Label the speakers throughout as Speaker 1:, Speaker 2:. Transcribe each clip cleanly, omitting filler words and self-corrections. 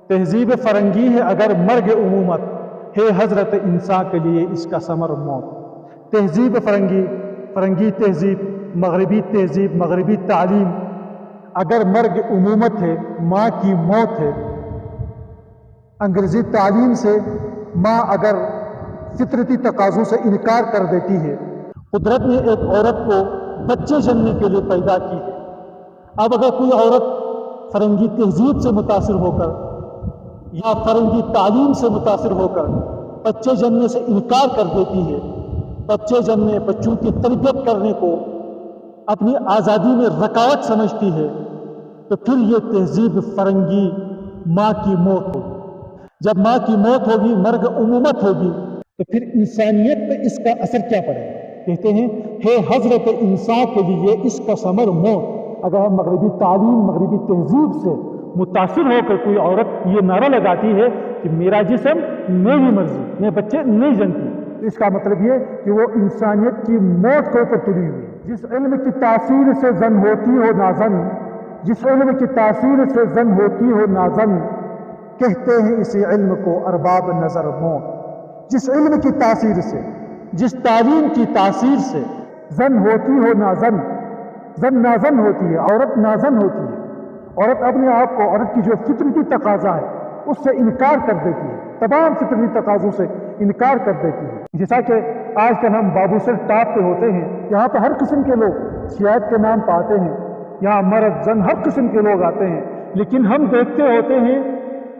Speaker 1: تہذیب فرنگی ہے اگر مرگ عمومت، ہے حضرت انسان کے لیے اس کا ثمر موت۔ تہذیب فرنگی تہذیب، مغربی تعلیم اگر مرگ عمومت ہے، ماں کی موت ہے۔ انگریزی تعلیم سے ماں اگر فطرتی تقاضوں سے انکار کر دیتی ہے۔ قدرت نے ایک عورت کو بچے جننے کے لیے پیدا کی ہے۔ اب اگر کوئی عورت فرنگی تہذیب سے متاثر ہو کر یا فرنگی تعلیم سے متاثر ہو کر بچے جننے سے انکار کر دیتی ہے، بچے جننے، بچوں کی تربیت کرنے کو اپنی آزادی میں رکاوٹ سمجھتی ہے، تو پھر یہ تہذیب فرنگی ماں کی موت ہوگی۔ جب ماں کی موت ہوگی، مرگ عمومت ہوگی، تو پھر انسانیت پہ اس کا اثر کیا پڑے گا؟ کہتے ہیں ہے حضرت انسان کے لیے اس کا ثمر موت۔ اگر ہم مغربی تعلیم، مغربی تہذیب سے متاثر ہو کر کوئی عورت یہ نعرہ لگاتی ہے کہ میرا جسم میری مرضی، میں بچے نہیں جنتی، اس کا مطلب یہ کہ وہ انسانیت کی موت کو اوپر تلی ہوئی۔ جس علم کی تاثیر سے زن ہوتی ہو نازن، جس علم کی تاثیر سے زن ہوتی ہو نازن، کہتے ہیں اسی علم کو ارباب نظر موت۔ جس علم کی تاثیر سے، جس تعلیم کی تاثیر سے زن ہوتی ہو نازن، زن نازن ہوتی ہے، عورت نازن ہوتی ہے، عورت اپنے آپ کو، عورت کی جو فطرتی تقاضا ہے اس سے انکار کر دیتی ہے، تمام فطرتی تقاضوں سے انکار کر دیتی ہے۔ جیسا کہ آج کل ہم بابو سر ٹاپ پہ ہوتے ہیں، یہاں پہ ہر قسم کے لوگ سیاحت کے نام پہ آتے ہیں، یہاں مرد زن ہر قسم کے لوگ آتے ہیں، لیکن ہم دیکھتے ہوتے ہیں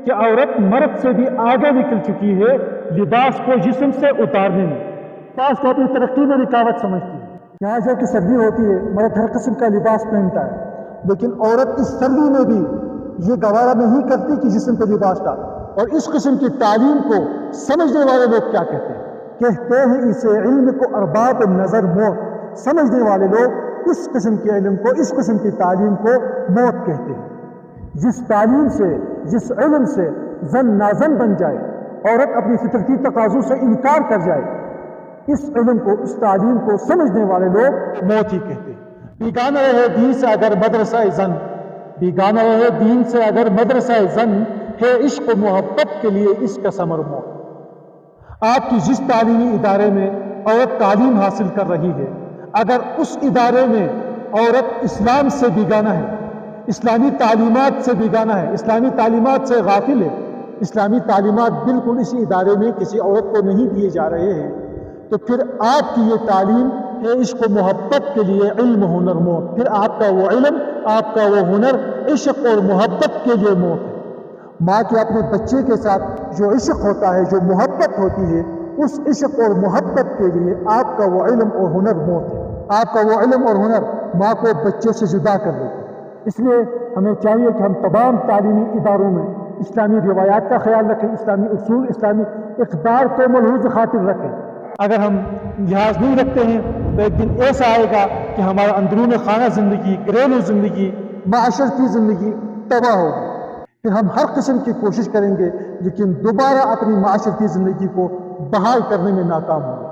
Speaker 1: کہ عورت مرد سے بھی آگے نکل چکی ہے لباس کو جسم سے اتارنے میں، لباس کو اپنی ترقی میں رکاوٹ سمجھتی ہے۔ یہاں جو کہ سردی ہوتی ہے، مرد ہر قسم کا لباس پہنتا ہے، لیکن عورت اس سردی میں بھی یہ گوارا نہیں کرتی کہ جسم پہ لباس ڈال۔ اور اس قسم کی تعلیم کو سمجھنے والے لوگ کیا کہتے ہیں؟ کہتے ہیں اسے علم کو ارباب نظر موت۔ سمجھنے والے لوگ اس قسم کے علم کو، اس قسم کی تعلیم کو موت کہتے ہیں۔ جس تعلیم سے، جس علم سے زن نازن بن جائے، عورت اپنی فطرتی تقاضوں سے انکار کر جائے، اس علم کو، اس تعلیم کو سمجھنے والے لوگ موت ہی کہتے ہیں۔ بیگانہ رہے دین سے اگر مدرسہ زن، بیگانہ رہے دین سے اگر مدرسہ زن، ہے عشق و محبت کے لیے اس کا ثمر موت۔ آپ کی جس تعلیمی ادارے میں عورت تعلیم حاصل کر رہی ہے، اگر اس ادارے میں عورت اسلام سے بیگانہ ہے، اسلامی تعلیمات سے بیگانہ ہے، اسلامی تعلیمات سے غافل ہے، اسلامی تعلیمات بالکل اسی ادارے میں کسی عورت کو نہیں دیے جا رہے ہیں، تو پھر آپ کی یہ تعلیم ہے عشق و محبت کے لیے علم ہنر موت۔ پھر آپ کا وہ علم، آپ کا وہ ہنر عشق اور محبت کے لیے موت ہے۔ ماں کے اپنے بچے کے ساتھ جو عشق ہوتا ہے، جو محبت ہوتی ہے، اس عشق اور محبت کے لیے آپ کا وہ علم اور ہنر موت ہے۔ آپ کا وہ علم اور ہنر ماں کو بچے سے جدا کر دیتا ہے۔ اس لیے ہمیں چاہیے کہ ہم تمام تعلیمی اداروں میں اسلامی روایات کا خیال رکھیں، اسلامی اصول، اسلامی اقدار کو ملحوظ خاطر رکھیں۔ اگر ہم لحاظ نہیں رکھتے ہیں تو ایک دن ایسا آئے گا کہ ہمارا اندرون خانہ زندگی، گھریلو زندگی، معاشرتی زندگی تباہ ہوگی۔ پھر ہم ہر قسم کی کوشش کریں گے لیکن دوبارہ اپنی معاشرتی زندگی کو بحال کرنے میں ناکام ہوں گے۔